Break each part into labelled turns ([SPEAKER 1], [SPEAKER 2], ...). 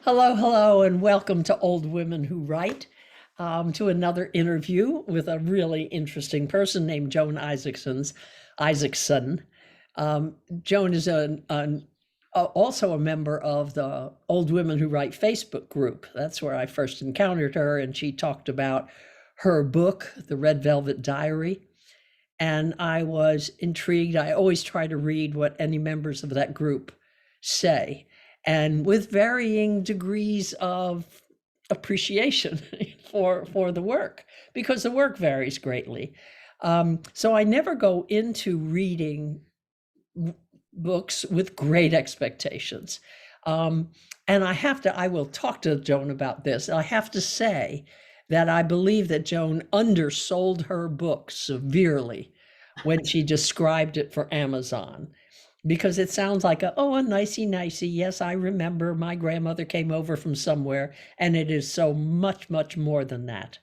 [SPEAKER 1] Hello, hello, and welcome to Old Women Who Write, to another interview with a really interesting person named Joan Isaacson. Joan is also a member of the Old Women Who Write Facebook group. That's where I first encountered her, and she talked about her book, The Red Velvet Diary. And I was intrigued. I always try to read what any members of that group say, and with varying degrees of appreciation for the work, because the work varies greatly. So I never go into reading books with great expectations. And I will talk to Joan about this. I have to say that I believe that Joan undersold her book severely when she described it for Amazon, because it sounds like a nicey nicey. Yes, I remember my grandmother came over from somewhere, and it is so much, much more than that.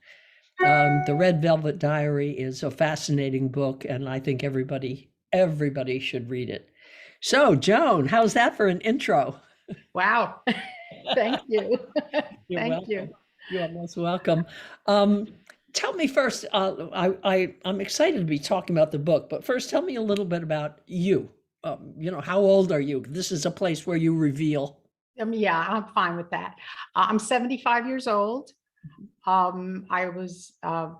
[SPEAKER 1] The Red Velvet Diary is a fascinating book, and I think everybody should read it. So, Joan, how's that for an intro?
[SPEAKER 2] Wow. Thank you.
[SPEAKER 1] You're
[SPEAKER 2] Thank
[SPEAKER 1] welcome.
[SPEAKER 2] you.
[SPEAKER 1] You are most welcome. Tell me first, I'm excited to be talking about the book, but first tell me a little bit about you. How old are you? This is a place where you reveal.
[SPEAKER 2] Yeah, I'm fine with that. I'm 75 years old. I was, I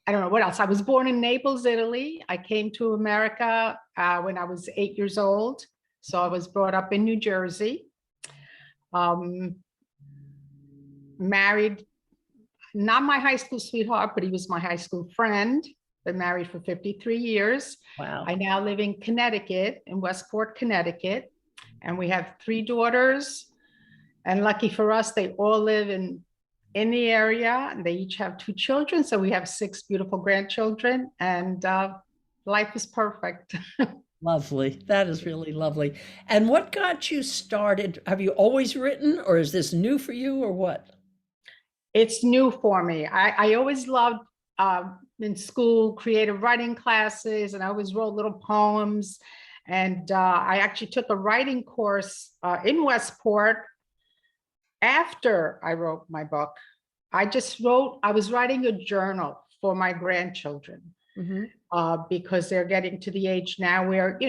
[SPEAKER 2] don't know what else. I was born in Naples, Italy. I came to America when I was 8 years old. So I was brought up in New Jersey. Married, not my high school sweetheart, but he was my high school friend. Been married for 53 years.
[SPEAKER 1] Wow.
[SPEAKER 2] I now live in Connecticut, in Westport, Connecticut, and we have 3 daughters. And lucky for us, they all live in the area, and they each have 2 children. So we have 6 beautiful grandchildren, and life is perfect.
[SPEAKER 1] Lovely. That is really lovely. And what got you started? Have you always written, or is this new for you, or what?
[SPEAKER 2] It's new for me. I always loved in school creative writing classes, and I always wrote little poems. And I actually took a writing course in Westport after I wrote my book. I was writing a journal for my grandchildren. Because they're getting to the age now where,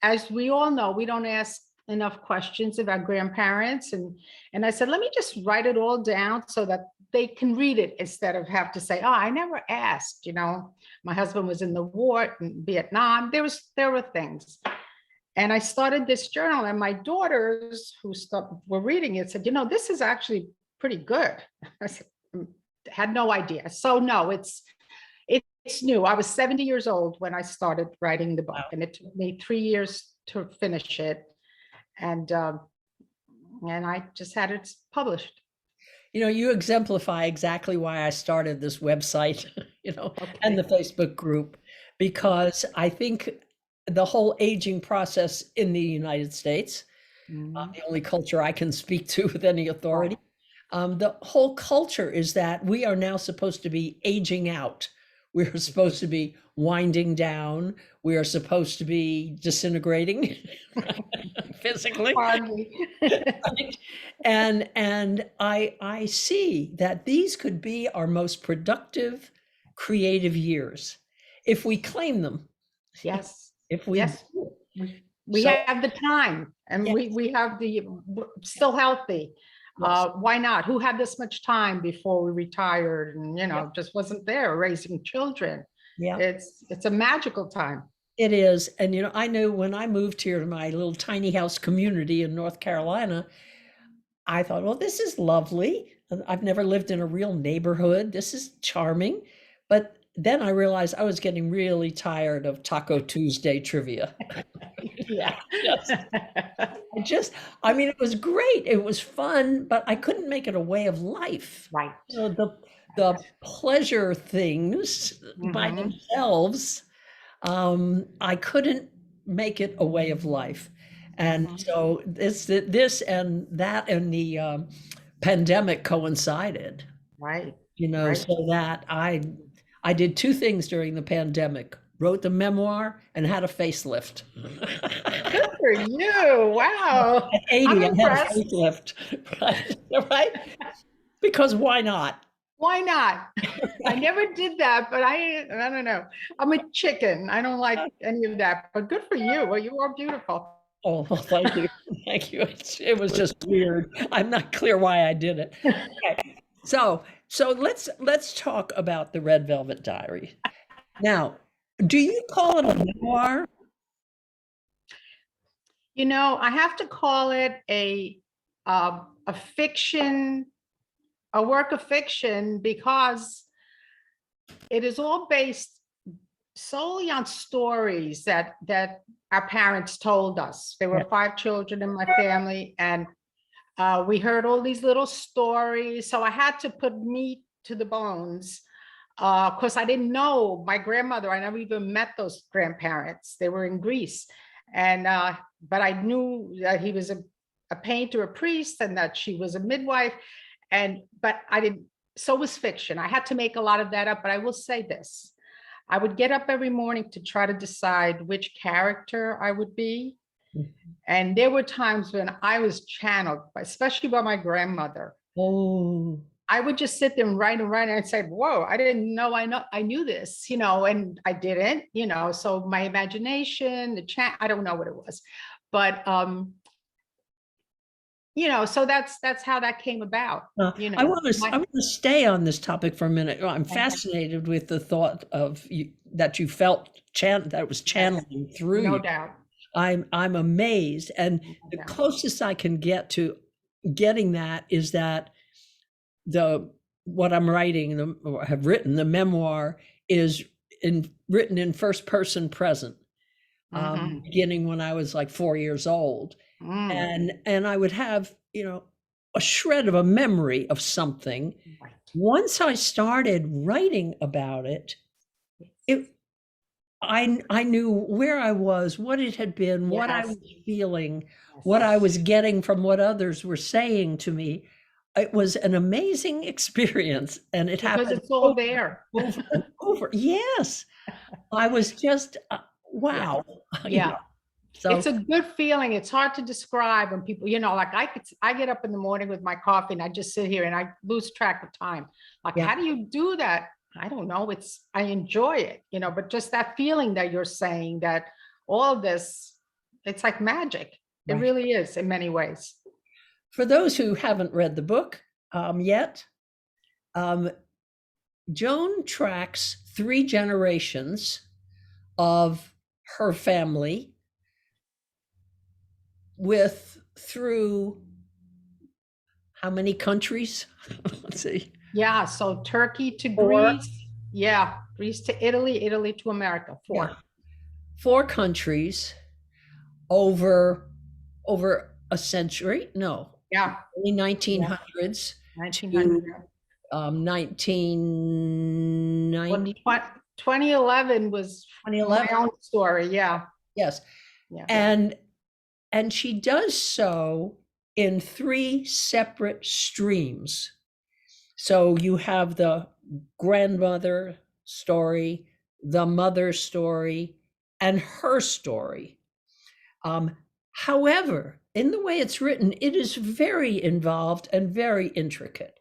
[SPEAKER 2] as we all know, we don't ask enough questions of our grandparents. And I said, let me just write it all down so that they can read it instead of have to say, oh, I never asked. My husband was in the war in Vietnam. There were things. And I started this journal, and my daughters who were reading it said, this is actually pretty good. I said, had no idea. So no, it's new. I was 70 years old when I started writing the book. Wow. And it took me 3 years to finish it. And I just had it published.
[SPEAKER 1] You exemplify exactly why I started this website, okay, and the Facebook group, because I think the whole aging process in the United States, the only culture I can speak to with any authority, the whole culture is that we are now supposed to be aging out. We're supposed to be winding down. We are supposed to be disintegrating physically. Right? And I see that these could be our most productive, creative years if we claim them.
[SPEAKER 2] Yes.
[SPEAKER 1] If we
[SPEAKER 2] we have the time, and yes, we have still healthy. Yes. Why not? Who had this much time before we retired and, just wasn't there raising children? Yeah. It's a magical time.
[SPEAKER 1] It is. And, I know when I moved here to my little tiny house community in North Carolina, I thought, well, this is lovely. I've never lived in a real neighborhood. This is charming. But then I realized I was getting really tired of Taco Tuesday trivia.
[SPEAKER 2] Yeah.
[SPEAKER 1] It was great. It was fun, but I couldn't make it a way of life.
[SPEAKER 2] Right.
[SPEAKER 1] So the pleasure things by themselves, I couldn't make it a way of life. And so this and that and the pandemic coincided.
[SPEAKER 2] Right.
[SPEAKER 1] So that I did 2 things during the pandemic: wrote the memoir and had a facelift.
[SPEAKER 2] for you. Wow.
[SPEAKER 1] At
[SPEAKER 2] I'm
[SPEAKER 1] 80, I had a
[SPEAKER 2] impressed.
[SPEAKER 1] facelift, right? Right? Because why not?
[SPEAKER 2] Why not? I never did that, but I don't know. I'm a chicken. I don't like any of that, but good for you. Well, you are beautiful.
[SPEAKER 1] Oh, well, thank you. Thank you. It was just weird. I'm not clear why I did it. Okay. So let's talk about the Red Velvet Diary. Now, do you call it a memoir?
[SPEAKER 2] You know, I have to call it a fiction, a work of fiction, because it is all based solely on stories that our parents told us. There
[SPEAKER 1] Yeah.
[SPEAKER 2] were 5 children in my family, and we heard all these little stories. So I had to put meat to the bones. Of course, I didn't know my grandmother. I never even met those grandparents. They were in Greece. And but I knew that he was a painter, a priest, and that she was a midwife. But I didn't, so was fiction. I had to make a lot of that up, but I will say this. I would get up every morning to try to decide which character I would be. And there were times when I was channeled, especially by my grandmother.
[SPEAKER 1] Oh,
[SPEAKER 2] I would just sit there and write and write, and I'd say, whoa, I didn't know I knew this, and I didn't, so my imagination, I don't know what it was. But so that's how that came about,
[SPEAKER 1] I want
[SPEAKER 2] my,
[SPEAKER 1] to stay on this topic for a minute. I'm
[SPEAKER 2] okay,
[SPEAKER 1] fascinated with the thought of you, that you felt that it was
[SPEAKER 2] yes,
[SPEAKER 1] channeling through
[SPEAKER 2] no
[SPEAKER 1] you.
[SPEAKER 2] doubt.
[SPEAKER 1] I'm amazed, and
[SPEAKER 2] No
[SPEAKER 1] the
[SPEAKER 2] doubt.
[SPEAKER 1] closest I can get to getting that is that what I'm writing, or have written, the memoir is written in first person present,
[SPEAKER 2] Mhm.
[SPEAKER 1] beginning when I was like 4 years old,
[SPEAKER 2] Mm,
[SPEAKER 1] and I would have a shred of a memory of something.
[SPEAKER 2] right.
[SPEAKER 1] Once I started writing about it, it I knew where I was, what it had been, what I
[SPEAKER 2] Yes,
[SPEAKER 1] was feeling, what
[SPEAKER 2] yes.
[SPEAKER 1] I was getting from what others were saying to me. It was an amazing experience, and it
[SPEAKER 2] Because
[SPEAKER 1] happened
[SPEAKER 2] it's all
[SPEAKER 1] over
[SPEAKER 2] there.
[SPEAKER 1] and over and over. Yes, I was just,
[SPEAKER 2] Yeah,
[SPEAKER 1] wow, you
[SPEAKER 2] yeah.
[SPEAKER 1] know, so
[SPEAKER 2] It's a good feeling. It's hard to describe when people, like I get up in the morning with my coffee and I just sit here and I lose track of time. Like,
[SPEAKER 1] yeah,
[SPEAKER 2] how do you do that? I don't know. I enjoy it, but just that feeling that you're saying, that all of this, it's like magic. It
[SPEAKER 1] right.
[SPEAKER 2] really is in many ways.
[SPEAKER 1] For those who haven't read the book, yet, um, Joan tracks 3 generations of her family through how many countries? Let's see.
[SPEAKER 2] Yeah. So Turkey to
[SPEAKER 1] 4,
[SPEAKER 2] Greece. Yeah. Greece to Italy, Italy to America.
[SPEAKER 1] yeah,
[SPEAKER 2] 4.
[SPEAKER 1] 4 countries over a century. No,
[SPEAKER 2] Yeah.
[SPEAKER 1] early
[SPEAKER 2] Yeah.
[SPEAKER 1] 1900s to
[SPEAKER 2] 1900.
[SPEAKER 1] 1990,
[SPEAKER 2] Well, 2011 was my
[SPEAKER 1] 2011.
[SPEAKER 2] own story. Yeah.
[SPEAKER 1] Yes,
[SPEAKER 2] Yeah.
[SPEAKER 1] and she does so in 3 separate streams. So you have the grandmother story, the mother story, and her story. Um, However, in the way it's written, it is very involved and very intricate,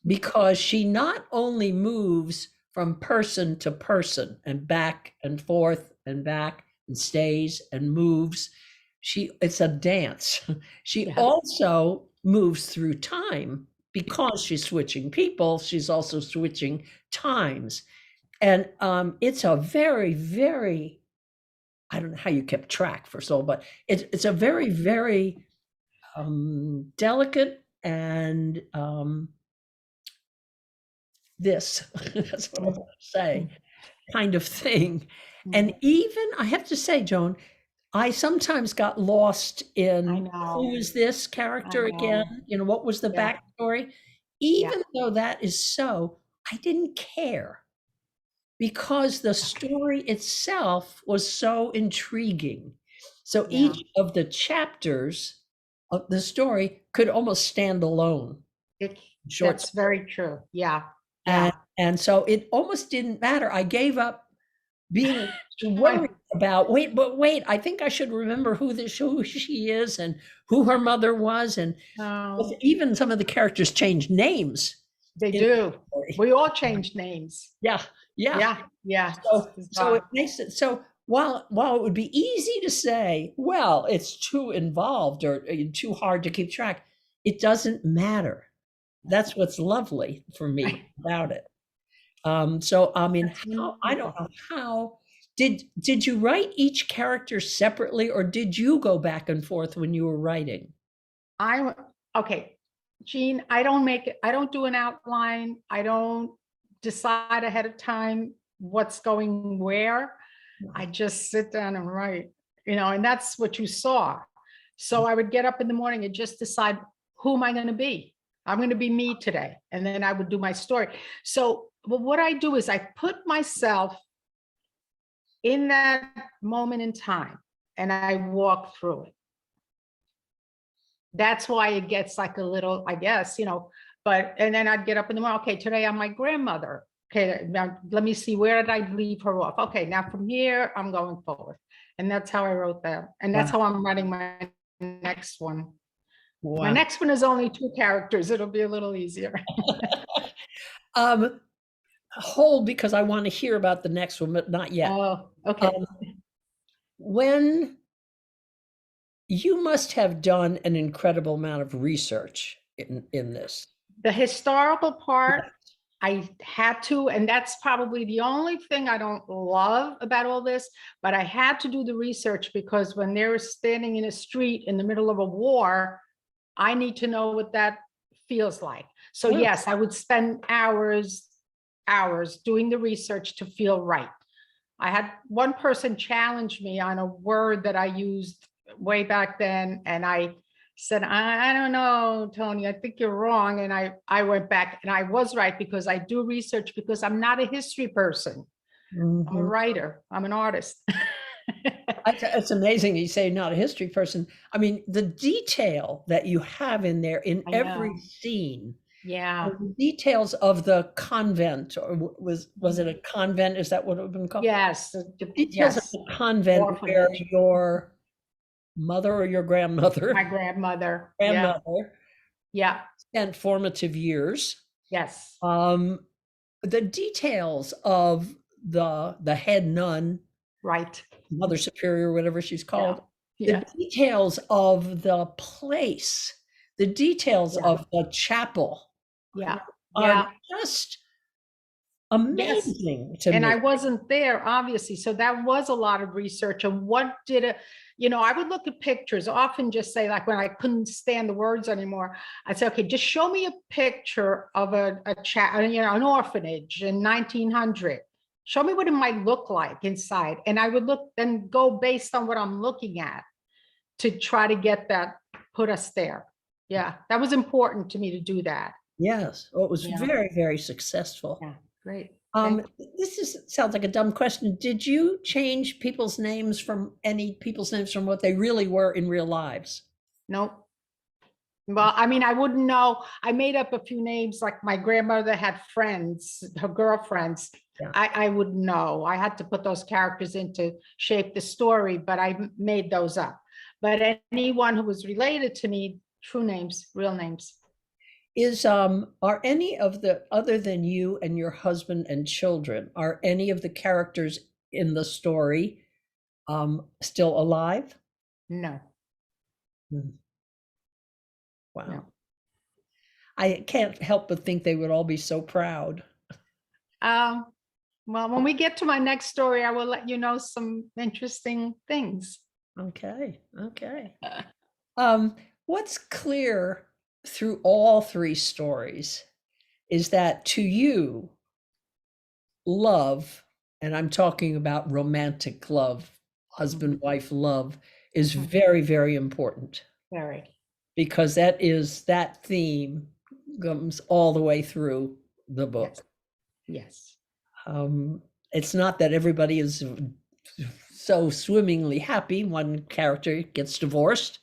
[SPEAKER 1] because she not only moves from person to person and back and forth and back and stays and moves. It's a dance. She
[SPEAKER 2] Yes.
[SPEAKER 1] also moves through time, because she's switching people, she's also switching times. And it's a very, very, I don't know how you kept track for so, but it's a very, very delicate and this, that's what I want to say, kind of thing. And even, I have to say, Joan, I sometimes got lost
[SPEAKER 2] I
[SPEAKER 1] in who
[SPEAKER 2] know.
[SPEAKER 1] is this
[SPEAKER 2] I
[SPEAKER 1] character again?
[SPEAKER 2] know.
[SPEAKER 1] What was the
[SPEAKER 2] Yeah.
[SPEAKER 1] backstory?
[SPEAKER 2] Yeah.
[SPEAKER 1] Even though that is so, I didn't care, because the story itself was so intriguing. So
[SPEAKER 2] Yeah.
[SPEAKER 1] each of the chapters of the story could almost stand alone,
[SPEAKER 2] It,
[SPEAKER 1] short
[SPEAKER 2] that's
[SPEAKER 1] story.
[SPEAKER 2] very true. Yeah.
[SPEAKER 1] And
[SPEAKER 2] Yeah.
[SPEAKER 1] so it almost didn't matter. I gave up being
[SPEAKER 2] Trying,
[SPEAKER 1] worried about, wait, I think I should remember who she is and who her mother was, and
[SPEAKER 2] Oh,
[SPEAKER 1] even some of the characters change names
[SPEAKER 2] they
[SPEAKER 1] in the
[SPEAKER 2] do.
[SPEAKER 1] story.
[SPEAKER 2] We all change names.
[SPEAKER 1] Yeah, yeah.
[SPEAKER 2] Yeah, yeah.
[SPEAKER 1] So it makes it so while it would be easy to say, well, it's too involved or too hard to keep track, it doesn't matter. That's what's lovely for me about it. So I mean,
[SPEAKER 2] That's
[SPEAKER 1] how I don't
[SPEAKER 2] wonderful.
[SPEAKER 1] know how did you write each character separately, or did you go back and forth when you were writing?
[SPEAKER 2] I, okay, Jean, I don't do an outline. I don't decide ahead of time what's going where. I just sit down and write, and that's what you saw. So I would get up in the morning and just decide, who am I going to be? I'm going to be me today. And then I would do my story. So, well, what I do is I put myself in that moment in time and I walk through it. That's why it gets like a little, I guess, and then I'd get up in the morning. Okay, today I'm my grandmother. Okay, now let me see, where did I leave her off? Okay, now from here, I'm going forward. And that's how I wrote that. And that's
[SPEAKER 1] Wow.
[SPEAKER 2] how I'm writing my next one. My
[SPEAKER 1] Wow.
[SPEAKER 2] next one is only 2 characters. It'll be a little easier.
[SPEAKER 1] Um, Hold, because I want to hear about the next one, but not yet.
[SPEAKER 2] Oh, okay.
[SPEAKER 1] When you must have done an incredible amount of research in this.
[SPEAKER 2] The historical part,
[SPEAKER 1] Yes.
[SPEAKER 2] I had to, and that's probably the only thing I don't love about all this, but I had to do the research because when they're standing in a street in the middle of a war, I need to know what that feels like. So
[SPEAKER 1] Yeah.
[SPEAKER 2] yes, I would spend hours doing the research to feel right. I had one person challenge me on a word that I used way back then, and I said, I don't know, Tony, I think you're wrong. And I went back and I was right, because I do research, because I'm not a history person. I'm a
[SPEAKER 1] Mhm.
[SPEAKER 2] writer. I'm an artist.
[SPEAKER 1] It's amazing you say not a history person. I mean, the detail that you have in there in
[SPEAKER 2] I
[SPEAKER 1] every
[SPEAKER 2] know.
[SPEAKER 1] scene,
[SPEAKER 2] Yeah.
[SPEAKER 1] the details of the convent, or was it a convent? Is that what it would have been called?
[SPEAKER 2] Yes.
[SPEAKER 1] Details of
[SPEAKER 2] Yes.
[SPEAKER 1] the convent where
[SPEAKER 2] Orphanage.
[SPEAKER 1] your mother or your
[SPEAKER 2] My
[SPEAKER 1] grandmother
[SPEAKER 2] grandmother. Yeah.
[SPEAKER 1] grandmother
[SPEAKER 2] Yeah.
[SPEAKER 1] spent formative years.
[SPEAKER 2] Yes.
[SPEAKER 1] Um, the details of the head nun,
[SPEAKER 2] Right.
[SPEAKER 1] Mother Superior, whatever she's
[SPEAKER 2] Yeah.
[SPEAKER 1] called, the
[SPEAKER 2] Yeah.
[SPEAKER 1] details of the place, the details
[SPEAKER 2] Yeah.
[SPEAKER 1] of the chapel
[SPEAKER 2] Yeah.
[SPEAKER 1] are
[SPEAKER 2] Yeah.
[SPEAKER 1] just
[SPEAKER 2] Yes.
[SPEAKER 1] amazing to
[SPEAKER 2] And I
[SPEAKER 1] me.
[SPEAKER 2] wasn't there, obviously. So that was a lot of research. And what did it, I would look at pictures, often just say, like when I couldn't stand the words anymore, I'd say, okay, just show me a picture of an orphanage in 1900. Show me what it might look like inside. And I would look and go based on what I'm looking at to try to get that, put us there. Yeah, that was important to me to do that.
[SPEAKER 1] Yes. Well, it was
[SPEAKER 2] Yeah.
[SPEAKER 1] very, very successful.
[SPEAKER 2] Yeah. Great.
[SPEAKER 1] Um,
[SPEAKER 2] Thank you.
[SPEAKER 1] sounds like a dumb question. Did you change any people's names from what they really were in real lives?
[SPEAKER 2] Nope. Well, I mean, I wouldn't know. I made up a few names, like my grandmother had friends, her girlfriends.
[SPEAKER 1] Yeah.
[SPEAKER 2] I wouldn't know. I had to put those characters in to shape the story, but I made those up. But anyone who was related to me, true names, real names.
[SPEAKER 1] Are any of the, other than you and your husband and children, are any of the characters in the story still alive?
[SPEAKER 2] No,
[SPEAKER 1] Hmm. Wow.
[SPEAKER 2] no.
[SPEAKER 1] I can't help but think they would all be so proud.
[SPEAKER 2] Um, well, when we get to my next story, I will let you know some interesting things.
[SPEAKER 1] Okay, okay. What's clear through all three stories is that to you, love, and I'm talking about romantic love, husband-wife love, is very, very important,
[SPEAKER 2] Very.
[SPEAKER 1] because that theme comes all the way through the book.
[SPEAKER 2] Yes.
[SPEAKER 1] It's not that everybody is so swimmingly happy. One character gets divorced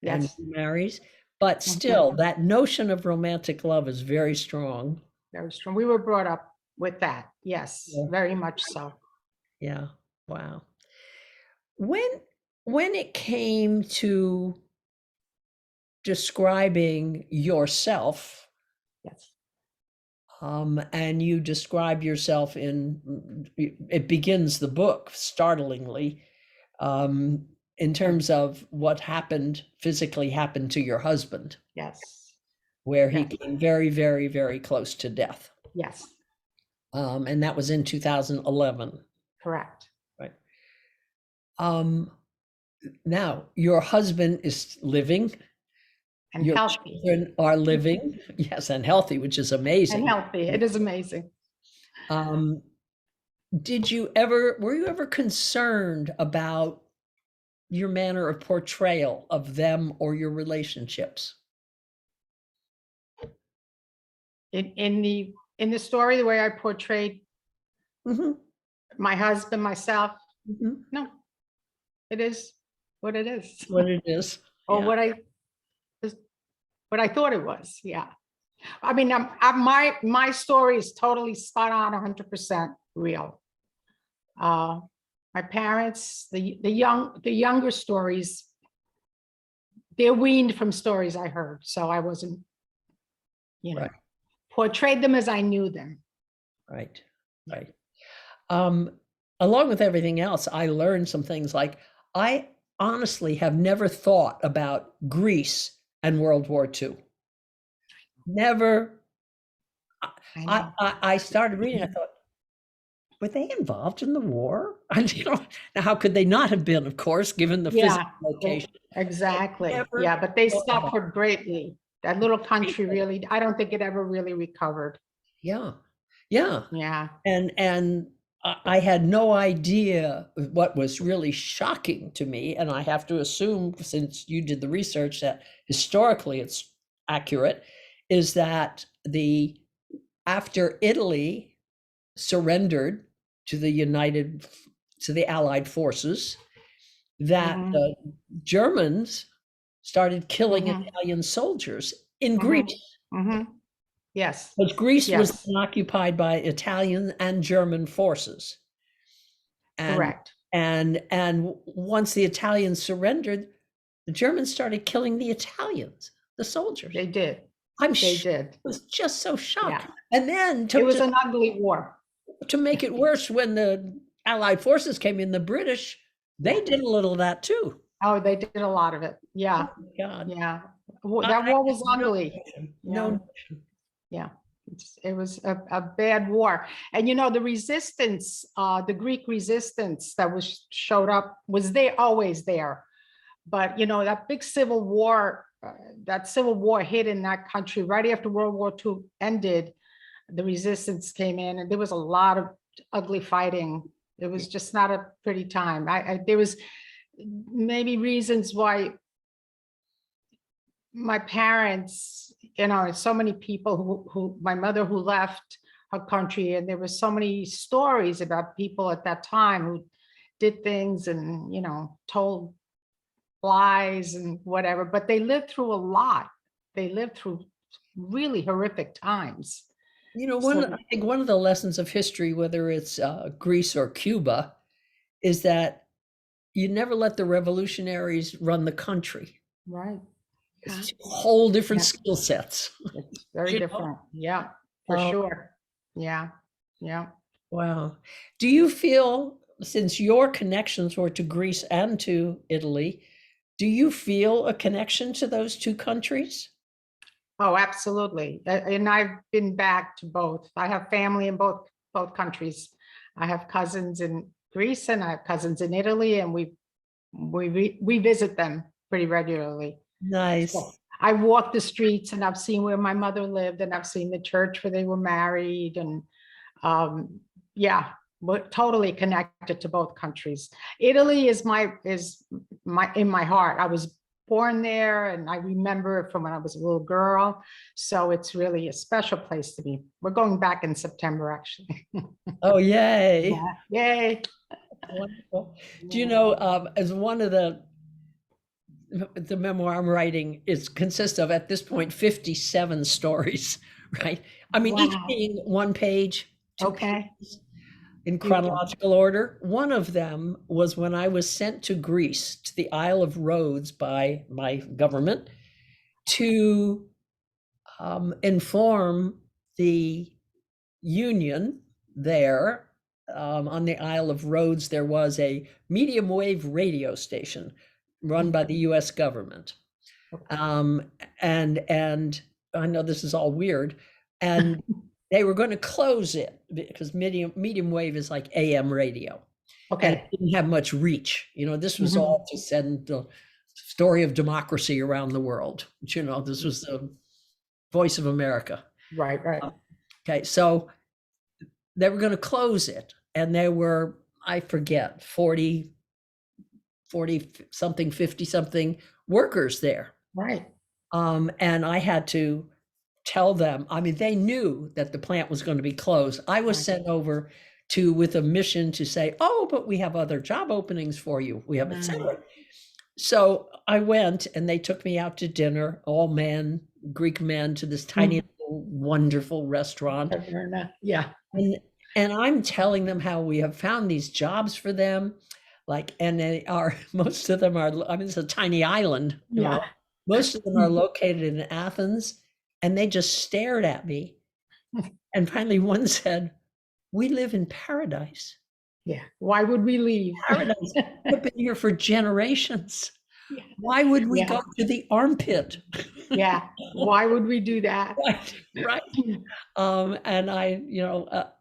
[SPEAKER 1] and
[SPEAKER 2] Yes.
[SPEAKER 1] marries, but still, that notion of romantic love is very strong.
[SPEAKER 2] Very strong. We were brought up with that. Yes,
[SPEAKER 1] Yeah.
[SPEAKER 2] very much so.
[SPEAKER 1] Yeah. Wow. When when it came to describing yourself,
[SPEAKER 2] Yes.
[SPEAKER 1] and you describe yourself it begins the book startlingly, in terms of what physically happened to your husband,
[SPEAKER 2] Yes.
[SPEAKER 1] where he
[SPEAKER 2] Yes.
[SPEAKER 1] came very, very, very close to death.
[SPEAKER 2] Yes.
[SPEAKER 1] And that was in 2011,
[SPEAKER 2] Correct.
[SPEAKER 1] right? Um, Now, your husband is living,
[SPEAKER 2] And
[SPEAKER 1] your
[SPEAKER 2] healthy.
[SPEAKER 1] children are living, yes, and healthy, which is
[SPEAKER 2] And
[SPEAKER 1] amazing.
[SPEAKER 2] healthy. It is amazing.
[SPEAKER 1] Um, were you ever concerned about your manner of portrayal of them or your relationships?
[SPEAKER 2] In the story, the way I portrayed
[SPEAKER 1] Mhm,
[SPEAKER 2] my husband, myself,
[SPEAKER 1] mhm.
[SPEAKER 2] no, it is what it is.
[SPEAKER 1] What it is,
[SPEAKER 2] Or
[SPEAKER 1] yeah,
[SPEAKER 2] what I thought it was. Yeah. I mean, my story is totally spot on, 100% real. Uh, my parents, the younger stories, they're weaned from stories I heard, so I wasn't,
[SPEAKER 1] right,
[SPEAKER 2] portrayed them as I knew them.
[SPEAKER 1] right, right. Um, Along with everything else, I learned some things like I honestly have never thought about Greece and World War II. Never.
[SPEAKER 2] I
[SPEAKER 1] I,
[SPEAKER 2] know.
[SPEAKER 1] I started reading. I thought, were they involved in the war? And now how could they not have been? Of course, given the
[SPEAKER 2] Yeah,
[SPEAKER 1] physical location.
[SPEAKER 2] exactly.
[SPEAKER 1] Never
[SPEAKER 2] Yeah, but they
[SPEAKER 1] thought about
[SPEAKER 2] suffered greatly. That little country
[SPEAKER 1] it.
[SPEAKER 2] really, I don't think it ever really recovered.
[SPEAKER 1] Yeah, yeah,
[SPEAKER 2] Yeah.
[SPEAKER 1] and I had no idea what was really shocking to me, and I have to assume, since you did the research, that historically it's accurate, is that after Italy surrendered to the Allied forces, that
[SPEAKER 2] Mhm,
[SPEAKER 1] the Germans started killing
[SPEAKER 2] mhm,
[SPEAKER 1] Italian soldiers in
[SPEAKER 2] mhm,
[SPEAKER 1] Greece.
[SPEAKER 2] mhm. Yes,
[SPEAKER 1] But Greece was
[SPEAKER 2] yes,
[SPEAKER 1] then occupied by Italian and German forces. And
[SPEAKER 2] correct.
[SPEAKER 1] and once the Italians surrendered, the Germans started killing the Italians, the soldiers.
[SPEAKER 2] They did.
[SPEAKER 1] I'm
[SPEAKER 2] They
[SPEAKER 1] sh
[SPEAKER 2] did.
[SPEAKER 1] was just so shocked.
[SPEAKER 2] Yeah.
[SPEAKER 1] And then
[SPEAKER 2] It was an ugly war.
[SPEAKER 1] to make it worse, when the Allied forces came in, the British, they
[SPEAKER 2] Yeah.
[SPEAKER 1] did a little of that too.
[SPEAKER 2] Oh, they did a lot of it.
[SPEAKER 1] Oh
[SPEAKER 2] Yeah.
[SPEAKER 1] my God.
[SPEAKER 2] Yeah.
[SPEAKER 1] I
[SPEAKER 2] That war
[SPEAKER 1] had
[SPEAKER 2] was
[SPEAKER 1] no
[SPEAKER 2] ugly.
[SPEAKER 1] notion, no
[SPEAKER 2] Yeah.
[SPEAKER 1] notion.
[SPEAKER 2] Yeah. It was a bad war. And the resistance, the Greek resistance that showed up was there, always there. But that big civil war, that civil war hit in that country right after World War II ended. The resistance came in, and there was a lot of ugly fighting. It was just not a pretty time. There was maybe reasons why my parents, so many people who my mother who left her country, and there were so many stories about people at that time who did things and told lies and whatever, but they lived through a lot. They lived through really horrific times.
[SPEAKER 1] I
[SPEAKER 2] So,
[SPEAKER 1] think one of the lessons of history, whether it's Greece or Cuba, is that you never let the revolutionaries run the country.
[SPEAKER 2] right.
[SPEAKER 1] It's two whole different
[SPEAKER 2] Yeah,
[SPEAKER 1] skill sets.
[SPEAKER 2] it's very
[SPEAKER 1] You know?
[SPEAKER 2] different. Yeah, for
[SPEAKER 1] Um,
[SPEAKER 2] sure. Yeah, yeah.
[SPEAKER 1] wow. Do you feel, since your connections were to Greece and to Italy, do you feel a connection to those two countries?
[SPEAKER 2] Oh, absolutely. And I've been back to both. I have family in both countries. I have cousins in Greece and I have cousins in Italy, and we visit them pretty regularly.
[SPEAKER 1] Nice.
[SPEAKER 2] So I walk the streets and I've seen where my mother lived, and I've seen the church where they were married, and yeah, we're totally connected to both countries. Italy is my in my heart. I was born there, and I remember it from when I was a little girl. So it's really a special place to me. We're going back in September, actually.
[SPEAKER 1] Oh, yay.
[SPEAKER 2] Yeah. Yay.
[SPEAKER 1] Wonderful. Do you know, as one of the memoir I'm writing is consists of, at this point, 57 stories, right? I mean, each
[SPEAKER 2] Wow.
[SPEAKER 1] being one page, two
[SPEAKER 2] Okay.
[SPEAKER 1] pages. in
[SPEAKER 2] You go.
[SPEAKER 1] chronological order. One of them was when I was sent to Greece, to the Isle of Rhodes by my government to inform the union there. On the Isle of Rhodes, there was a medium wave radio station run by the US government. And I know this is all weird, and they were going to close it because medium wave is like AM radio, and it
[SPEAKER 2] Okay.
[SPEAKER 1] didn't have much reach. This was
[SPEAKER 2] Mhm.
[SPEAKER 1] all to send the story of democracy around the world. This was the voice of America.
[SPEAKER 2] Right, right.
[SPEAKER 1] Okay, so they were going to close it, and there were, I forget, 40 something, 50 something workers there.
[SPEAKER 2] Right.
[SPEAKER 1] And I had to tell them, I mean, they knew that the plant was going to be closed. I was
[SPEAKER 2] Right.
[SPEAKER 1] sent over with a mission to say, oh, but we have other job openings for you. We have, etc. So I went, and they took me out to dinner, all men, Greek men, to this tiny, little, wonderful restaurant.
[SPEAKER 2] Yeah.
[SPEAKER 1] And I'm telling them how we have found these jobs for them. And they are, most of them are, I mean, it's a tiny island.
[SPEAKER 2] Yeah.
[SPEAKER 1] Most of them are located in Athens, and they just stared at me. And finally one said, we live in paradise.
[SPEAKER 2] Yeah. Why would we leave?
[SPEAKER 1] Paradise. We've been here for generations.
[SPEAKER 2] Yeah.
[SPEAKER 1] Why would we
[SPEAKER 2] Yeah.
[SPEAKER 1] go to the armpit?
[SPEAKER 2] Yeah. Why would we do that?
[SPEAKER 1] Right. And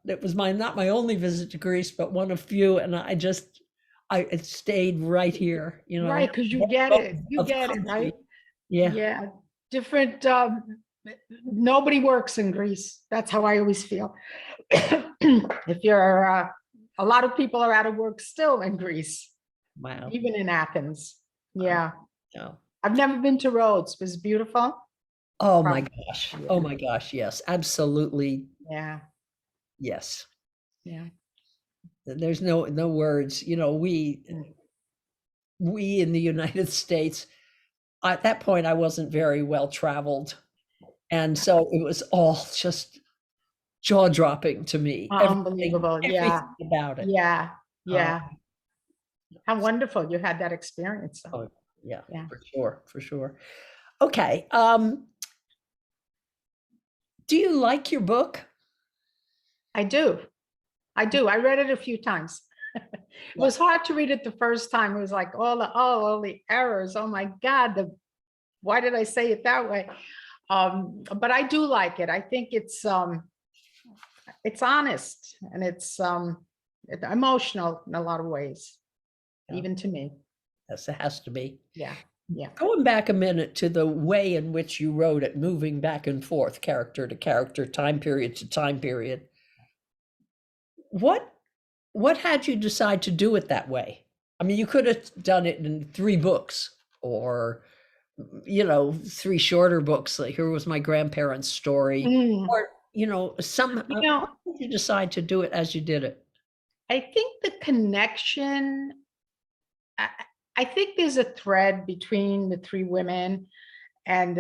[SPEAKER 1] it was not my only visit to Greece, but one of few. And I stayed right here,
[SPEAKER 2] Right, because you get it. You
[SPEAKER 1] of
[SPEAKER 2] get it,
[SPEAKER 1] country.
[SPEAKER 2] right?
[SPEAKER 1] Yeah.
[SPEAKER 2] Yeah. Different, nobody works in Greece. That's how I always feel. If you're, a lot of people are out of work still in Greece,
[SPEAKER 1] Wow.
[SPEAKER 2] even in Athens. Yeah.
[SPEAKER 1] No.
[SPEAKER 2] I've never been to Rhodes. It was beautiful.
[SPEAKER 1] Oh my gosh.
[SPEAKER 2] Yeah.
[SPEAKER 1] Oh my gosh. Yes, absolutely.
[SPEAKER 2] Yeah.
[SPEAKER 1] Yes.
[SPEAKER 2] Yeah.
[SPEAKER 1] There's no words. We in the United States, at that point, I wasn't very well traveled. And so it was all just jaw-dropping to me.
[SPEAKER 2] Unbelievable. Yeah.
[SPEAKER 1] Everything about it.
[SPEAKER 2] Yeah. Yeah. How wonderful you had that experience.
[SPEAKER 1] Oh, yeah,
[SPEAKER 2] Yeah.
[SPEAKER 1] for sure. Okay. Do you like your book?
[SPEAKER 2] I do. I read it a few times. It was hard to read it the first time. It was like all the errors. Oh my God, why did I say it that way? But I do like it. I think it's honest, and it's emotional in a lot of ways, even to me.
[SPEAKER 1] Yes, it has to be.
[SPEAKER 2] Yeah. Yeah.
[SPEAKER 1] Going back a minute to the way in which you wrote it, moving back and forth, character to character, time period to time period. What had you decide to do it that way? I mean, you could have done it in 3 books, or 3 shorter books, like Here Was My Grandparents' Story, or how did you decide to do it as you did it?
[SPEAKER 2] I think the connection, I think there's a thread between the 3 women, and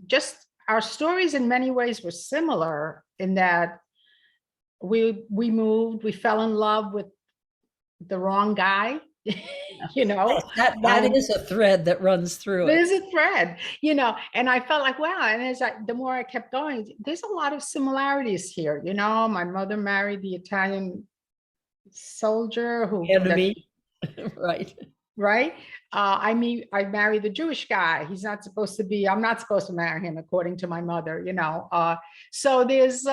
[SPEAKER 2] just our stories in many ways were similar in that we moved, we fell in love with the wrong guy,
[SPEAKER 1] That is a thread that runs through it.
[SPEAKER 2] There's a thread, and I felt like, wow. And the more I kept going, there's a lot of similarities here. My mother married the Italian soldier who
[SPEAKER 1] Enemy. Right.
[SPEAKER 2] Right. I married the Jewish guy. He's not supposed to be, I'm not supposed to marry him according to my mother, so there's,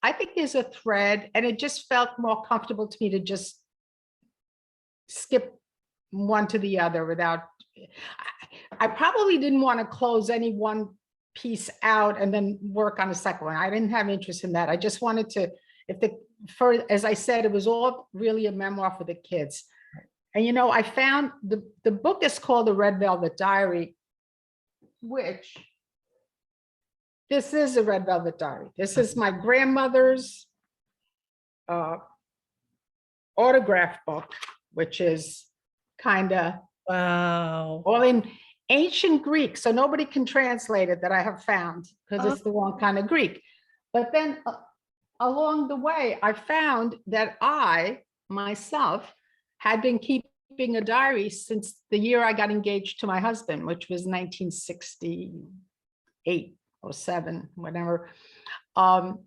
[SPEAKER 2] I think there's a thread, and it just felt more comfortable to me to just skip one to the other without, I probably didn't want to close any one piece out and then work on a second one. I didn't have interest in that. I just wanted to, as I said, it was all really a memoir for the kids. And, I found the book is called The Red Velvet Diary, which this is a Red Velvet Diary. This is my grandmother's autograph book, which is kind of all in ancient Greek. So nobody can translate it that I have found, because it's the wrong kind of Greek. But then along the way, I found that I myself had been keeping a diary since the year I got engaged to my husband, which was 1968 or 7, whatever. And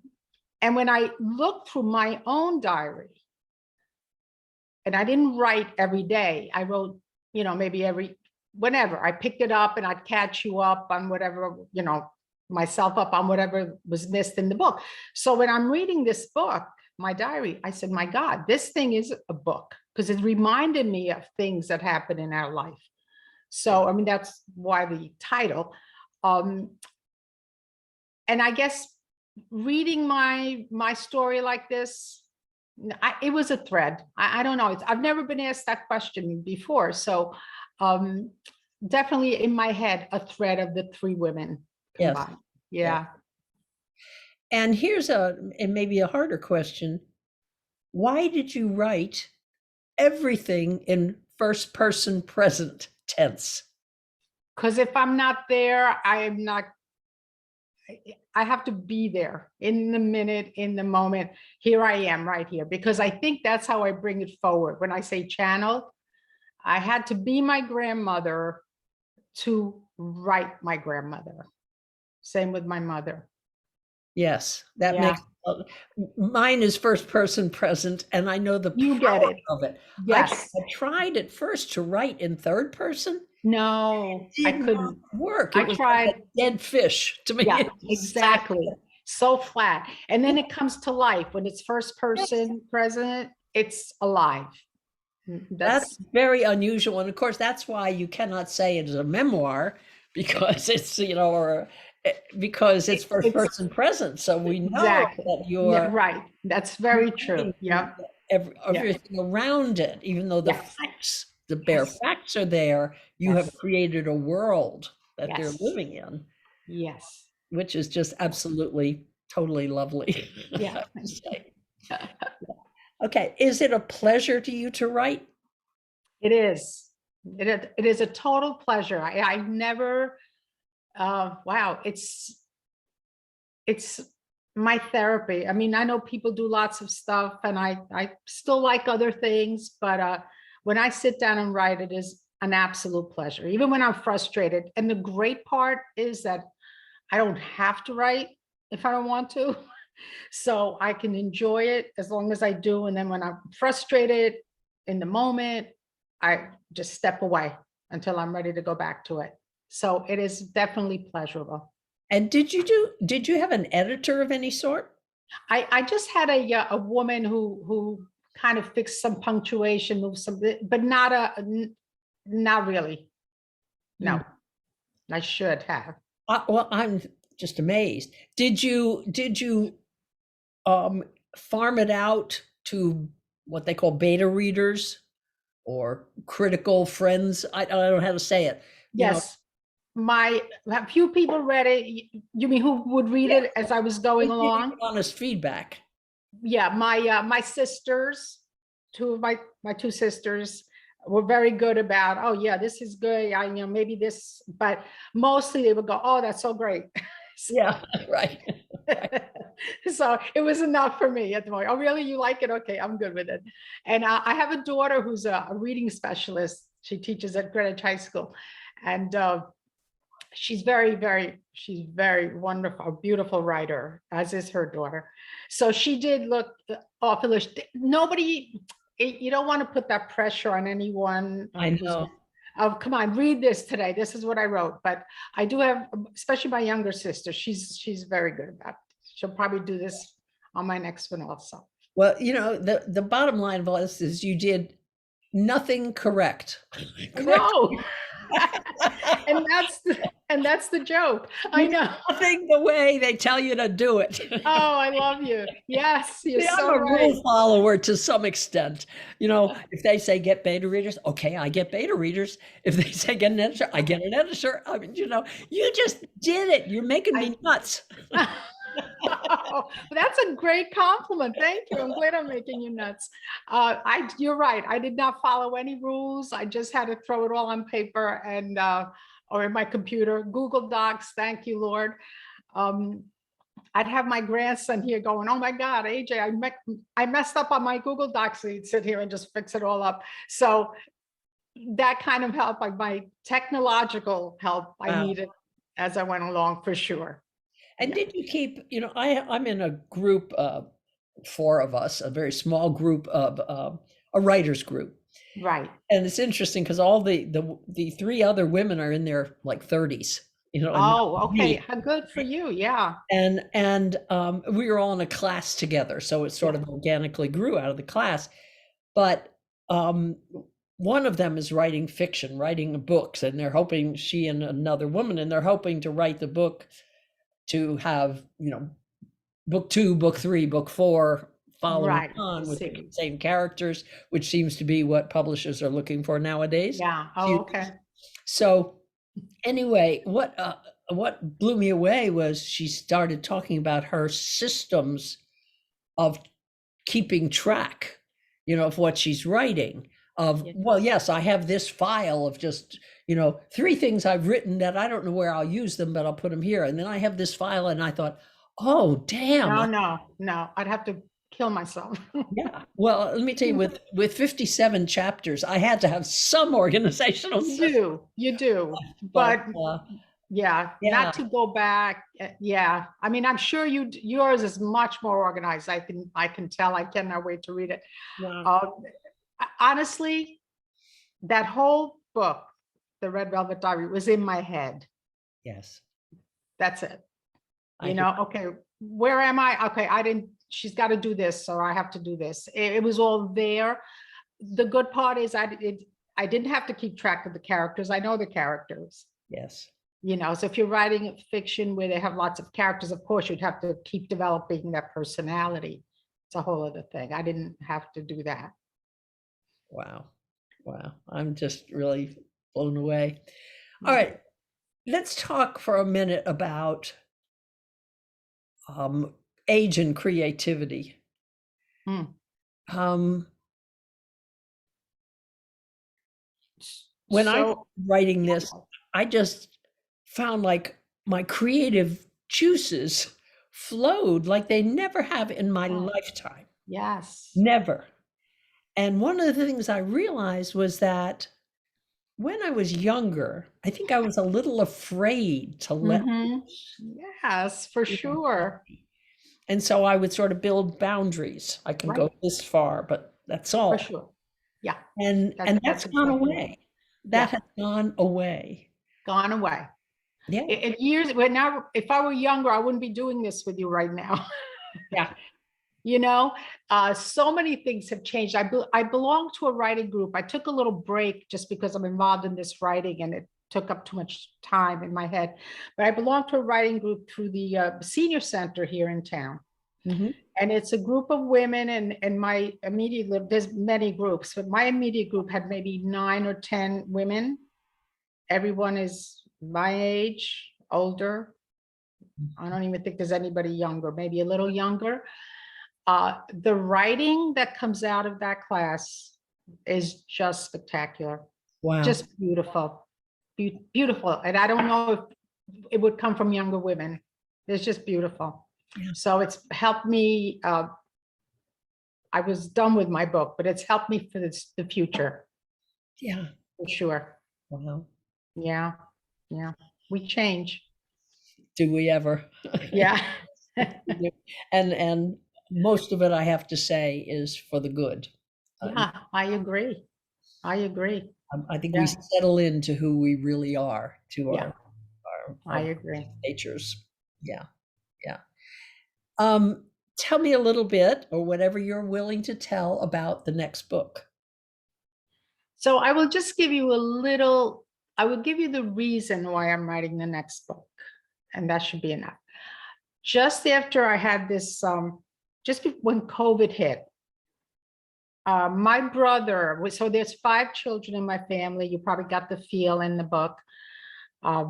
[SPEAKER 2] when I looked through my own diary, and I didn't write every day, I wrote, maybe whenever I picked it up, and I'd catch you up on whatever, myself up on whatever was missed in the book. So when I'm reading this book, my diary, I said, my God, this thing is a book, because it reminded me of things that happened in our life. So, I mean, that's why the title. And I guess reading my story like this, it was a thread. I don't know. I've never been asked that question before. So definitely in my head, a thread of the 3 women combined. Yeah.
[SPEAKER 1] And here's it may be a harder question. Why did you write everything in first person present tense?
[SPEAKER 2] Because if I'm not there, I have to be there in the minute, in the moment. Here I am right here, because I think that's how I bring it forward. When I say channeled, I had to be my grandmother to write my grandmother. Same with my mother.
[SPEAKER 1] Yes, that makes mine is first person present, and I know the
[SPEAKER 2] You get
[SPEAKER 1] power
[SPEAKER 2] it.
[SPEAKER 1] of it.
[SPEAKER 2] Yes.
[SPEAKER 1] I tried at first to write in third person.
[SPEAKER 2] No, I
[SPEAKER 1] Did
[SPEAKER 2] couldn't
[SPEAKER 1] not work.
[SPEAKER 2] I
[SPEAKER 1] It was
[SPEAKER 2] tried.
[SPEAKER 1] like a dead fish to me.
[SPEAKER 2] Yeah, exactly. So flat. And then it comes to life. When it's first person present, it's alive.
[SPEAKER 1] That's very unusual. And of course, that's why you cannot say it is a memoir, because it's, or because it's first person present. So we know
[SPEAKER 2] exactly
[SPEAKER 1] that you're
[SPEAKER 2] right. That's very true. Yeah.
[SPEAKER 1] everything around it, even though the facts, the bare facts are there, you have created a world that they're living in.
[SPEAKER 2] Yes.
[SPEAKER 1] Which is just absolutely, totally lovely.
[SPEAKER 2] Yeah.
[SPEAKER 1] Okay. Is it a pleasure to you to write?
[SPEAKER 2] It is. It is a total pleasure. I never, wow, it's my therapy. I mean, I know people do lots of stuff, and I still like other things, but when I sit down and write, it is an absolute pleasure, even when I'm frustrated. And the great part is that I don't have to write if I don't want to. So I can enjoy it as long as I do. And then when I'm frustrated in the moment, I just step away until I'm ready to go back to it. So it is definitely pleasurable.
[SPEAKER 1] And did you have an editor of any sort?
[SPEAKER 2] I just had a woman who kind of fixed some punctuation, moved some, but not really. No, I should have.
[SPEAKER 1] Well, I'm just amazed. Did you farm it out to what they call beta readers or critical friends? I don't know how to say it.
[SPEAKER 2] Yes. A few people read it. You mean who would read it as I was going along?
[SPEAKER 1] Honest feedback.
[SPEAKER 2] Yeah, my sisters, 2 of my 2 sisters were very good about, oh yeah, this is good. Maybe this, but mostly they would go, oh, that's so great.
[SPEAKER 1] Yeah, right.
[SPEAKER 2] So it was enough for me at the moment. Oh, really? You like it? Okay, I'm good with it. And I have a daughter who's a reading specialist. She teaches at Greenwich High School, and she's very wonderful, a beautiful writer, as is her daughter. So she did look awful. Nobody, you don't want to put that pressure on anyone.
[SPEAKER 1] I know.
[SPEAKER 2] Oh, come on, read this today. This is what I wrote. But I do have, especially my younger sister, she's very good about it. She'll probably do this on my next one also.
[SPEAKER 1] Well, the bottom line of all this is you did nothing correct.
[SPEAKER 2] No. and that's the joke. I know.
[SPEAKER 1] Nothing the way they tell you to do it.
[SPEAKER 2] Oh, I love you. Yes, you're so
[SPEAKER 1] I'm a
[SPEAKER 2] right.
[SPEAKER 1] rule follower to some extent. If they say get beta readers, okay, I get beta readers. If they say get an editor, I get an editor. I mean, you just did it. You're making me nuts.
[SPEAKER 2] Oh, that's a great compliment. Thank you. I'm glad I'm making you nuts. You're right. I did not follow any rules. I just had to throw it all on paper and or in my computer. Google Docs. Thank you, Lord. I'd have my grandson here going, "Oh my God, AJ, I messed up on my Google Docs." So he'd sit here and just fix it all up. So that kind of help, like my technological help, I
[SPEAKER 1] Wow.
[SPEAKER 2] needed as I went along for sure.
[SPEAKER 1] And
[SPEAKER 2] Yeah,
[SPEAKER 1] did you keep, I'm in a group, four of us, a very small group of, a writers group.
[SPEAKER 2] right.
[SPEAKER 1] And it's interesting because all the three other women are in their like 30s, and not
[SPEAKER 2] Oh, okay.
[SPEAKER 1] me.
[SPEAKER 2] How good for you. Yeah.
[SPEAKER 1] And we were all in a class together, so it sort
[SPEAKER 2] Yeah.
[SPEAKER 1] of organically grew out of the class. But um, one of them is writing fiction, writing books, and they're hoping, she and another woman, and they're hoping to write the book to have, book 2, book 3, book 4 following
[SPEAKER 2] Right. The
[SPEAKER 1] on with the
[SPEAKER 2] series.
[SPEAKER 1] same characters, which seems to be what publishers are looking for nowadays.
[SPEAKER 2] Yeah. Oh, okay.
[SPEAKER 1] So anyway, what blew me away was she started talking about her systems of keeping track, of what she's writing. Of,
[SPEAKER 2] Yeah.
[SPEAKER 1] well, yes, I have this file of just, 3 things I've written that I don't know where I'll use them, but I'll put them here. And then I have this file, and I thought, oh, damn.
[SPEAKER 2] No, no, no. I'd have to kill myself.
[SPEAKER 1] Yeah. Well, let me tell you, with 57 chapters, I had to have some organizational
[SPEAKER 2] You
[SPEAKER 1] system.
[SPEAKER 2] do, you do.
[SPEAKER 1] But
[SPEAKER 2] But yeah,
[SPEAKER 1] yeah,
[SPEAKER 2] not to go back. Yeah. I mean, I'm sure yours is much more organized. I can tell. I cannot wait to read it.
[SPEAKER 1] wow.
[SPEAKER 2] Honestly, that whole book, The Red Velvet Diary, was in my head.
[SPEAKER 1] Yes.
[SPEAKER 2] That's it.
[SPEAKER 1] I
[SPEAKER 2] You
[SPEAKER 1] hear-
[SPEAKER 2] know, okay, where am I? Okay, she's got to do this, so I have to do this. It was all there. The good part is I didn't have to keep track of the characters. I know the characters.
[SPEAKER 1] Yes.
[SPEAKER 2] So if you're writing fiction where they have lots of characters, of course, you'd have to keep developing that personality. It's a whole other thing. I didn't have to do that.
[SPEAKER 1] Wow. Wow. I'm just really blown away. All right. Let's talk for a minute about age and creativity.
[SPEAKER 2] Hmm.
[SPEAKER 1] Um, when I was
[SPEAKER 2] So,
[SPEAKER 1] writing this, I just found like my creative juices flowed like they never have in my
[SPEAKER 2] Yeah.
[SPEAKER 1] lifetime.
[SPEAKER 2] yes.
[SPEAKER 1] Never. And one of the things I realized was that when I was younger, I think I was a little afraid to let
[SPEAKER 2] Mhm. Yes, for
[SPEAKER 1] you know,
[SPEAKER 2] sure.
[SPEAKER 1] and so I would sort of build boundaries. I can go
[SPEAKER 2] Right,
[SPEAKER 1] this far, but that's
[SPEAKER 2] for
[SPEAKER 1] all.
[SPEAKER 2] sure. Yeah,
[SPEAKER 1] And that's
[SPEAKER 2] that's
[SPEAKER 1] gone
[SPEAKER 2] exactly it.
[SPEAKER 1] away. That
[SPEAKER 2] Yeah,
[SPEAKER 1] has gone away.
[SPEAKER 2] gone away.
[SPEAKER 1] Yeah.
[SPEAKER 2] Years, but now, if I were younger, I wouldn't be doing this with you right now.
[SPEAKER 1] Yeah.
[SPEAKER 2] So many things have changed. I belong to a writing group. I took a little break just because I'm involved in this writing and it took up too much time in my head. But I belong to a writing group through the senior center here in town.
[SPEAKER 1] Mhm.
[SPEAKER 2] And it's a group of women, and my immediate, there's many groups, but my immediate group had maybe 9 or 10 women. Everyone is my age, older. I don't even think there's anybody younger, maybe a little younger. The writing that comes out of that class is just spectacular,
[SPEAKER 1] Wow.
[SPEAKER 2] just beautiful, beautiful. And I don't know if it would come from younger women. It's just beautiful.
[SPEAKER 1] Yeah.
[SPEAKER 2] So it's helped me. I was done with my book, but it's helped me for the future,
[SPEAKER 1] Yeah.
[SPEAKER 2] for sure.
[SPEAKER 1] Wow.
[SPEAKER 2] Yeah, yeah. We change.
[SPEAKER 1] Do we ever?
[SPEAKER 2] Yeah.
[SPEAKER 1] And most of it, I have to say, is for the good.
[SPEAKER 2] Yeah, I agree. I agree.
[SPEAKER 1] I think we
[SPEAKER 2] Yeah,
[SPEAKER 1] settle into who we really are, to
[SPEAKER 2] yeah, I
[SPEAKER 1] our
[SPEAKER 2] agree.
[SPEAKER 1] natures. Yeah. Yeah. Tell me a little bit, or whatever you're willing to tell, about the next book.
[SPEAKER 2] So I will just give you a little, I will give you the reason why I'm writing the next book, and that should be enough. Just after I had this, when COVID hit, my brother so there's 5 children in my family. You probably got the feel in the book.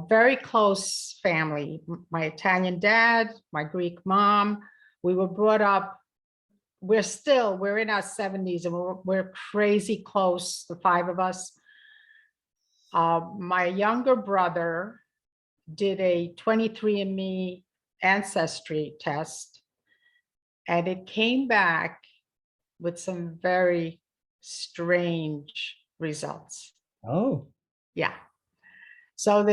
[SPEAKER 2] Very close family. My Italian dad, my Greek mom. We were brought up. We're in our 70s, and we're crazy close, the 5 of us. My younger brother did a 23andMe ancestry test, and it came back with some very strange results.
[SPEAKER 1] Oh,
[SPEAKER 2] Yeah. So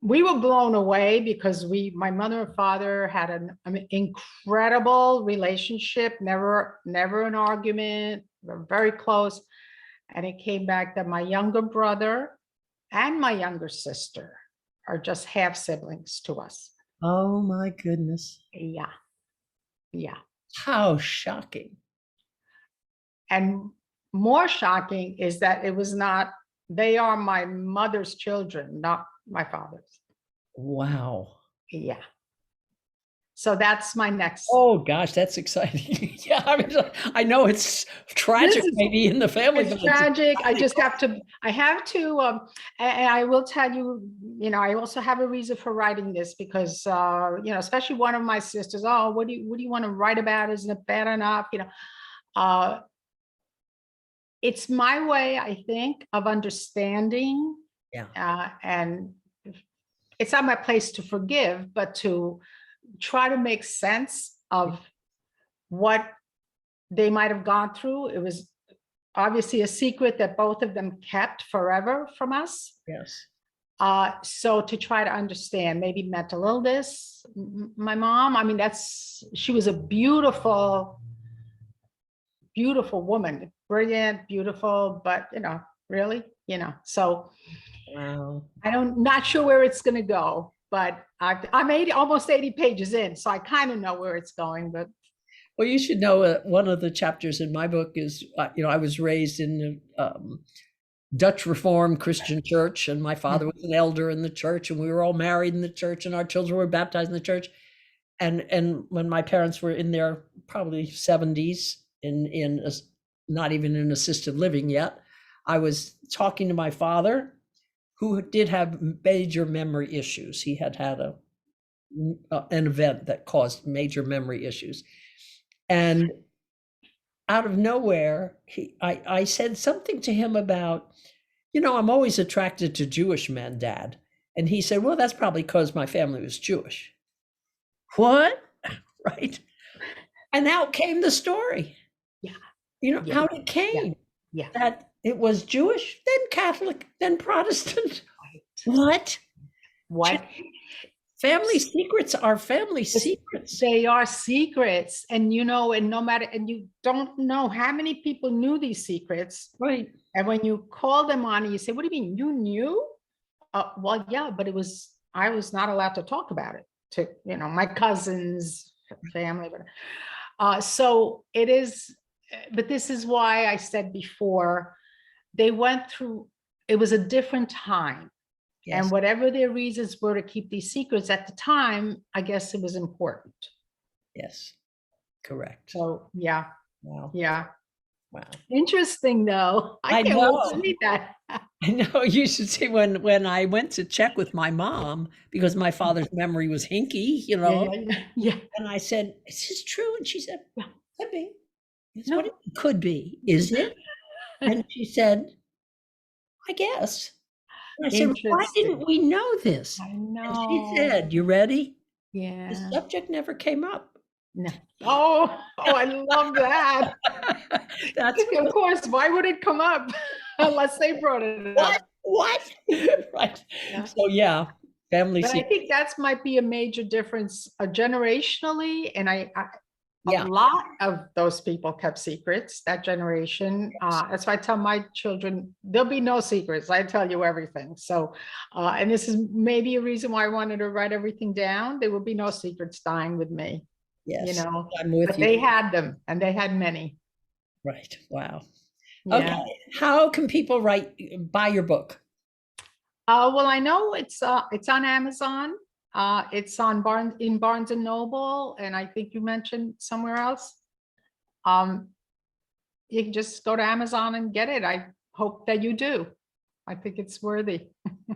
[SPEAKER 2] we were blown away because my mother and father had an incredible relationship, never an argument, we were very close. And it came back that my younger brother and my younger sister are just half siblings to us.
[SPEAKER 1] oh my goodness.
[SPEAKER 2] Yeah. Yeah.
[SPEAKER 1] How shocking.
[SPEAKER 2] And more shocking is that it was not, they are my mother's children, not my father's.
[SPEAKER 1] Wow.
[SPEAKER 2] Yeah. So that's my next.
[SPEAKER 1] Oh gosh, that's exciting. Yeah, I mean, I know it's tragic maybe in the family.
[SPEAKER 2] It's tragic. I have to, and I will tell you, I also have a reason for writing this because, especially one of my sisters, oh, what do you want to write about? Isn't it bad enough? It's my way, I think, of understanding.
[SPEAKER 1] Yeah.
[SPEAKER 2] And it's not my place to forgive, but to try to make sense of what they might have gone through. It was obviously a secret that both of them kept forever from us.
[SPEAKER 1] Yes.
[SPEAKER 2] So to try to understand maybe mental illness, my mom, I mean, she was a beautiful, beautiful woman, brilliant, beautiful, but really, so
[SPEAKER 1] Wow.
[SPEAKER 2] not sure where it's going to go, but I'm almost 80 pages in, so I kind of know where it's going. But
[SPEAKER 1] well, you should know one of the chapters in my book is, I was raised in a Dutch Reformed Christian church, and my father was an elder in the church, and we were all married in the church, and our children were baptized in the church. And when my parents were in their probably 70s, not even in assisted living yet, I was talking to my father, who did have major memory issues. He had an event that caused major memory issues. And out of nowhere, I said something to him about, I'm always attracted to Jewish men, Dad. And he said, well, that's probably because my family was Jewish. What? Right. And out came the story.
[SPEAKER 2] Yeah.
[SPEAKER 1] Out it came.
[SPEAKER 2] Yeah.
[SPEAKER 1] That it was Jewish, then Catholic, then Protestant. What? Family secrets are family secrets.
[SPEAKER 2] They are secrets. And, and you don't know how many people knew these secrets.
[SPEAKER 1] Right.
[SPEAKER 2] And when you call them on and you say, what do you mean you knew? Well, yeah, but I was not allowed to talk about it to, my cousins, family. So it is, but this is why I said before, they went through, it was a different time. Yes. And whatever their reasons were to keep these secrets at the time, I guess it was important.
[SPEAKER 1] Yes, correct.
[SPEAKER 2] So, yeah.
[SPEAKER 1] Wow.
[SPEAKER 2] Yeah.
[SPEAKER 1] Wow.
[SPEAKER 2] Interesting, though. I can't wait to read that.
[SPEAKER 1] I know. You should see when I went to check with my mom, because my father's memory was hinky,
[SPEAKER 2] Yeah.
[SPEAKER 1] And I said, is this true? And she said, well, could be. It's what it could be. Is it? And she said, I guess. And I said, why didn't we know this?
[SPEAKER 2] I know.
[SPEAKER 1] And she said, you ready?
[SPEAKER 2] Yeah.
[SPEAKER 1] The subject never came up.
[SPEAKER 2] No. Oh, I love that.
[SPEAKER 1] That's
[SPEAKER 2] of course. Why would it come up unless they brought it up?
[SPEAKER 1] What? Right. Yeah. So yeah, family.
[SPEAKER 2] But I think that might be a major difference generationally, and a lot of those people kept secrets, that generation. Yes. That's why I tell my children, there'll be no secrets. I tell you everything. So, and this is maybe a reason why I wanted to write everything down. There will be no secrets dying with me.
[SPEAKER 1] Yes,
[SPEAKER 2] I'm with you. They had them, and they had many.
[SPEAKER 1] Right. Wow.
[SPEAKER 2] Yeah.
[SPEAKER 1] Okay. How can people buy your book?
[SPEAKER 2] Well, I know it's on Amazon. It's on Barnes and Noble, and I think you mentioned somewhere else. You can just go to Amazon and get it. I hope that you do. I think it's worthy.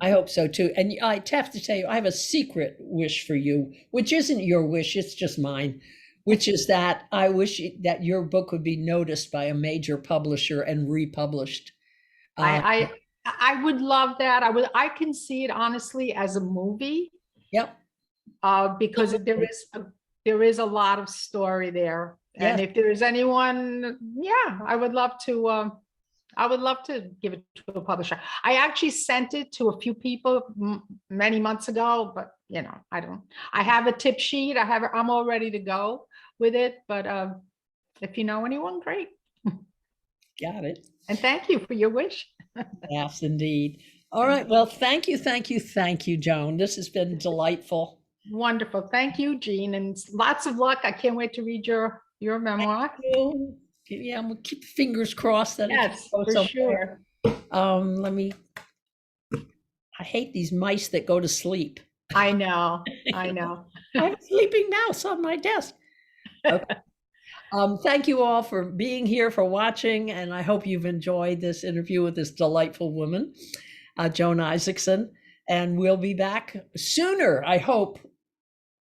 [SPEAKER 1] I hope so too. And I have to tell you, I have a secret wish for you, which isn't your wish, it's just mine, which is that I wish that your book would be noticed by a major publisher and republished.
[SPEAKER 2] I would love that. I can see it honestly as a movie.
[SPEAKER 1] Yep.
[SPEAKER 2] because there is a lot of story there. And
[SPEAKER 1] Yes.
[SPEAKER 2] if there is anyone, yeah, I would love to give it to a publisher. I actually sent it to a few people many months ago, but I have a tip sheet. I'm all ready to go with it. But if you know anyone, great.
[SPEAKER 1] Got it.
[SPEAKER 2] And thank you for your wish.
[SPEAKER 1] Yes, indeed. All right. Well, thank you, Joan. This has been delightful.
[SPEAKER 2] Wonderful. Thank you, Jean, and lots of luck. I can't wait to read your memoir.
[SPEAKER 1] Yeah, I'm gonna keep fingers crossed that
[SPEAKER 2] Yes,
[SPEAKER 1] it can go
[SPEAKER 2] for
[SPEAKER 1] somewhere.
[SPEAKER 2] sure.
[SPEAKER 1] I hate these mice that go to sleep.
[SPEAKER 2] I know. I know.
[SPEAKER 1] I have a sleeping mouse on my desk. Okay. Thank you all for being here, for watching, and I hope you've enjoyed this interview with this delightful woman, Joan Isaacson. And we'll be back sooner, I hope,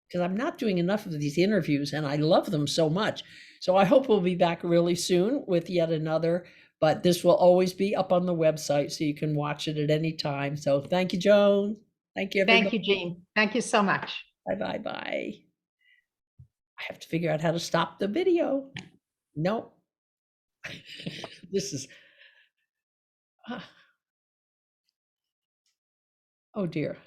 [SPEAKER 1] because I'm not doing enough of these interviews and I love them so much. So I hope we'll be back really soon with yet another, but this will always be up on the website so you can watch it at any time. So thank you, Joan. Thank you, everybody.
[SPEAKER 2] Thank you, Jean. Thank you so much.
[SPEAKER 1] Bye. I have to figure out how to stop the video. Nope. This is, oh dear.